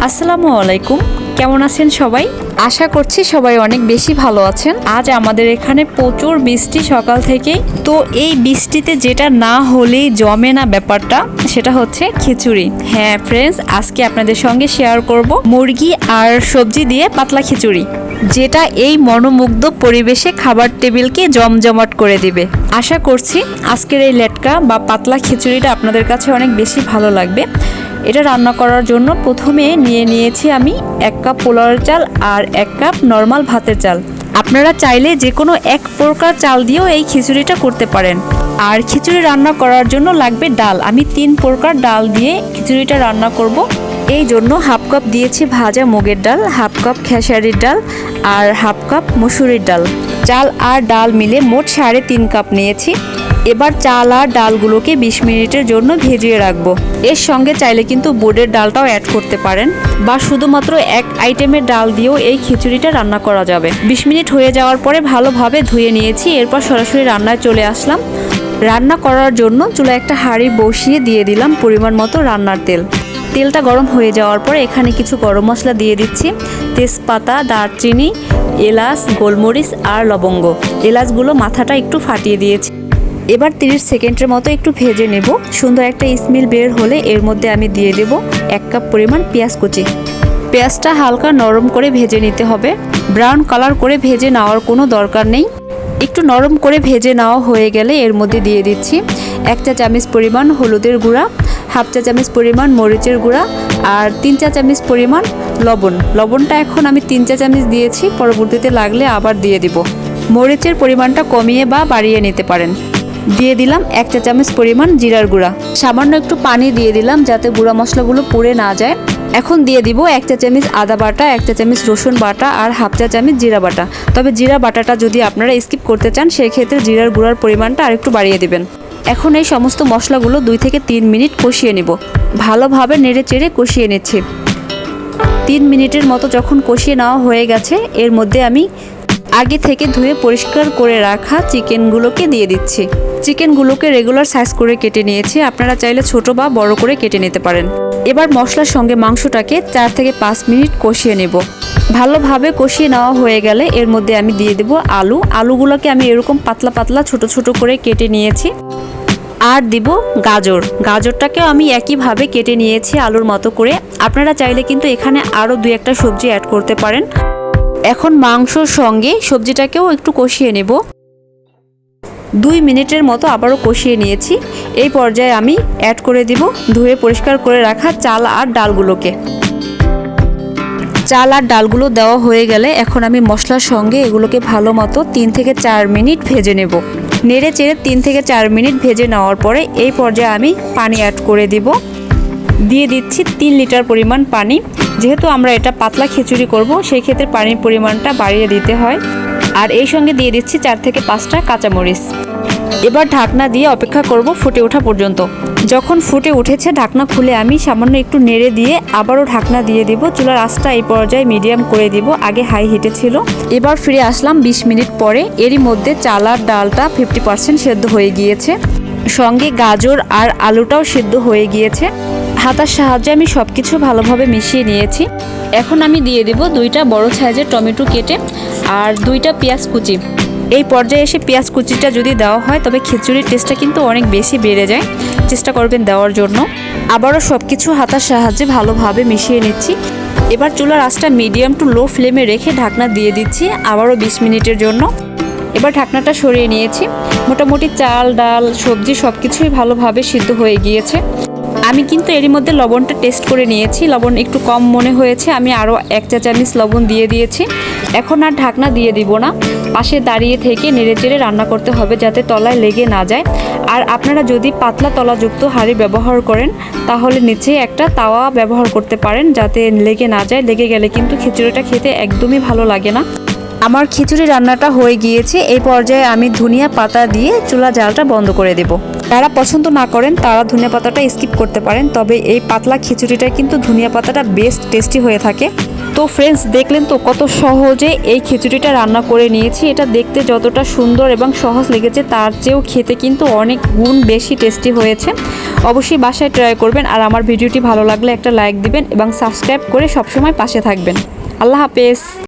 আসসালামু আলাইকুম, কেমন আছেন সবাই? আশা করছি সবাই অনেক বেশি ভালো আছেন। আজ আমাদের এখানে প্রচুর বৃষ্টি সকাল থেকেই। তো এই বৃষ্টিতে যেটা না হলেই জমে না ব্যাপারটা, সেটা হচ্ছে খিচুড়ি। হ্যাঁ ফ্রেন্ডস, আজকে আপনাদের সঙ্গে শেয়ার করব মুরগি আর সবজি দিয়ে পাতলা খিচুড়ি, যেটা এই মনোমুগ্ধ পরিবেশে খাবার টেবিলকে জমজমাট করে দিবে। আশা করছি আজকের এই লেটকা বা পাতলা খিচুড়িটা আপনাদের কাছে অনেক বেশি ভালো লাগবে। এটা রান্না করার জন্য প্রথমে নিয়েছি আমি 1 কাপ পোলাওয়ের চাল আর 1 কাপ নর্মাল ভাতের চাল। আপনারা চাইলে যে কোনো এক প্রকার চাল দিয়েও এই খিচুড়িটা করতে পারেন। আর খিচুড়ি রান্না করার জন্য লাগবে ডাল। আমি 3 প্রকার ডাল দিয়ে খিচুড়িটা রান্না করব। এই জন্য হাফ কাপ দিয়েছি ভাজা মুগের ডাল, হাফ কাপ খেসারির ডাল আর হাফ কাপ মসুরির ডাল। চাল আর ডাল মিলে মোট 3.5 কাপ নিয়েছি। এবার চাল আর ডালগুলোকে 20 মিনিটের জন্য ভিজিয়ে রাখবো। এর সঙ্গে চাইলে কিন্তু বুটের ডালটাও অ্যাড করতে পারেন, বা শুধুমাত্র এক আইটেমের ডাল দিয়েও এই খিচুড়িটা রান্না করা যাবে। 20 মিনিট হয়ে যাওয়ার পরে ভালোভাবে ধুয়ে নিয়েছি। এরপর সরাসরি রান্নায় চলে আসলাম। রান্না করার জন্য চুলায় একটা হাঁড়ি বসিয়ে দিয়ে দিলাম পরিমাণ মতো রান্নার তেল। তেলটা গরম হয়ে যাওয়ার পরে এখানে কিছু গরম মশলা দিয়ে দিচ্ছি, তেজপাতা, দারচিনি, এলাচ, গোলমরিচ আর লবঙ্গ। এলাচগুলো মাথাটা একটু ফাটিয়ে দিয়েছি। এবার 30 সেকেন্ডের মতো একটু ভেজে নেব। সুন্দর একটা স্মেল বের হলে এর মধ্যে আমি দিয়ে দেব 1 কাপ পরিমাণ পেঁয়াজ কুচি। পেঁয়াজটা হালকা নরম করে ভেজে নিতে হবে। ব্রাউন কালার করে ভেজে নেওয়ার কোনো দরকার নেই। একটু নরম করে ভেজে নেওয়া হয়ে গেলে এর মধ্যে দিয়ে দিচ্ছি 1 চা চামচ পরিমাণ হলুদের গুঁড়া, হাফ চা চামচ পরিমাণ মরিচের গুঁড়া আর 3 চা চামচ পরিমাণ লবণ। লবণটা এখন আমি 3 চা চামচ দিয়েছি, পরবর্তীতে লাগলে আবার দিয়ে দিব। মরিচের পরিমাণটা কমিয়ে বা বাড়িয়ে নিতে পারেন। দিয়ে দিলাম 1 চা চামচ পরিমাণ জিরার গুঁড়া। সামান্য একটু পানি দিয়ে দিলাম যাতে গুঁড়া মশলাগুলো পুড়ে না যায়। এখন দিয়ে দিব 1 চা চামচ আদা বাটা, 1 চা চামচ রসুন বাটা আর হাফ চা চামচ জিরা বাটা। তবে জিরা বাটাটা যদি আপনারা স্কিপ করতে চান, সেই ক্ষেত্রে জিরার গুঁড়ার পরিমাণটা আরেকটু বাড়িয়ে দিবেন। এখন এই সমস্ত মশলাগুলো 2 থেকে 3 মিনিট কষিয়ে নিব। ভালোভাবে নেড়ে চেড়ে কষিয়ে নিচ্ছি। 3 মিনিটের মতো যখন কষিয়ে নেওয়া হয়ে গেছে, এর মধ্যে আমি আগে থেকে ধুয়ে পরিষ্কার করে রাখা চিকেনগুলোকে দিয়ে দিচ্ছি। চিকেনগুলোকে রেগুলার সাইজ করে কেটে নিয়েছি, আপনারা চাইলে ছোট বা বড় করে কেটে নিতে পারেন। এবার মশলার সঙ্গে মাংসটাকে 4 থেকে 5 মিনিট কষিয়ে নেব। ভালোভাবে কষিয়ে নেওয়া হয়ে গেলে এর মধ্যে আমি দিয়ে দেব আলু। আলুগুলোকে আমি এরকম পাতলা পাতলা ছোট ছোট করে কেটে নিয়েছি। আর দিব গাজর। গাজরটাকেও আমি একইভাবে কেটে নিয়েছি আলুর মতো করে। আপনারা চাইলে কিন্তু এখানে আরও 2-1টা সবজি অ্যাড করতে পারেন। এখন মাংসর সঙ্গে সবজিটাকেও একটু কষিয়ে নেব। 2 মিনিটের মতো আবারও কষিয়ে নিয়েছি। এই পর্যায়ে আমি অ্যাড করে দিব ধুয়ে পরিষ্কার করে রাখা চাল আর ডালগুলোকে। চাল আর ডালগুলো দেওয়া হয়ে গেলে এখন আমি মশলার সঙ্গে এগুলোকে ভালো মতো 3 থেকে 4 মিনিট ভেজে নেব। নেড়ে চেড়ে 3 থেকে 4 মিনিট ভেজে নেওয়ার পরে এই পর্যায়ে আমি পানি অ্যাড করে দিব। দিয়ে দিচ্ছি 3 লিটার পরিমাণ পানি। যেহেতু আমরা এটা পাতলা খিচুড়ি করব, সেই ক্ষেত্রে পানির পরিমাণটা বাড়িয়ে দিতে হয়। আর এই সঙ্গে দিয়ে দিচ্ছি 4 থেকে 5টা কাঁচামরিচ। এবার ঢাকনা দিয়ে অপেক্ষা করব ফুটে ওঠা পর্যন্ত। যখন ফুটে উঠেছে ঢাকনা খুলে আমি সামান্য একটু নেড়ে দিয়ে আবারও ঢাকনা দিয়ে দিব। চুলার আঁচটা এই পর্যায়ে মিডিয়াম করে দিব, আগে হাই হিটে ছিল। এবার ফিরে আসলাম 20 মিনিট পরে। এরই মধ্যে চাল আর ডালটা 50% সেদ্ধ হয়ে গিয়েছে, সঙ্গে গাজর আর আলুটাও সেদ্ধ হয়ে গিয়েছে। হাতার সাহায্যে আমি সব কিছু ভালোভাবে মিশিয়ে নিয়েছি। এখন আমি দিয়ে দেব 2টা বড় সাইজের টমেটো কেটে আর 2টা পেঁয়াজ কুচি। এই পর্যায়ে এসে পেঁয়াজ কুচিটা যদি দেওয়া হয় তবে খিচুড়ির টেস্টটা কিন্তু অনেক বেশি বেড়ে যায়। চেষ্টা করবেন দেওয়ার জন্য। আবারও সব কিছু হাতার সাহায্যে ভালোভাবে মিশিয়ে নিচ্ছি। এবার চুলার আঁচটা মিডিয়াম টু লো ফ্লেমে রেখে ঢাকনা দিয়ে দিচ্ছি আবারও 20 মিনিটের জন্য। এবার ঢাকনাটা সরিয়ে নিয়েছি। মোটামুটি চাল, ডাল, সবজি সব কিছুই ভালোভাবে সিদ্ধ হয়ে গিয়েছে। আমি কিন্তু এরই মধ্যে লবণটা টেস্ট করে নিয়েছি। লবণ একটু কম মনে হয়েছে, আমি আরও 1 চা চামচ লবণ দিয়ে দিয়েছি। এখন আর ঢাকনা দিয়ে দিব না, পাশে দাঁড়িয়ে থেকে নেড়েচেড়ে রান্না করতে হবে যাতে তলায় লেগে না যায়। আর আপনারা যদি পাতলা তলাযুক্ত হাঁড়ি ব্যবহার করেন তাহলে নিচে একটা তাওয়া ব্যবহার করতে পারেন যাতে লেগে না যায়। লেগে গেলে কিন্তু খিচুড়িটা খেতে একদমই ভালো লাগে না। আমার খিচুড়ি রান্নাটা হয়ে গিয়েছে। এই পর্যায়ে আমি ধনিয়া পাতা দিয়ে চুলা জালটা বন্ধ করে দেব। যারা পছন্দ না করেন তারা ধনিয়া পাতাটা স্কিপ করতে পারেন, তবে এই পাতলা খিচুড়িটা কিন্তু ধনিয়া পাতাটা বেস্ট টেস্টি হয়ে থাকে। তো ফ্রেন্ডস, দেখলেন তো কত সহজে এই খিচুড়িটা রান্না করে নিয়েছি। এটা দেখতে যতটা সুন্দর এবং সহজ লেগেছে তার চেয়েও খেতে কিন্তু অনেক গুণ বেশি টেস্টি হয়েছে। অবশ্যই বাসায় ট্রাই করবেন। আর আমার ভিডিওটি ভালো লাগলে একটা লাইক দিবেন এবং সাবস্ক্রাইব করে সবসময় পাশে থাকবেন। আল্লাহ হাফেজ।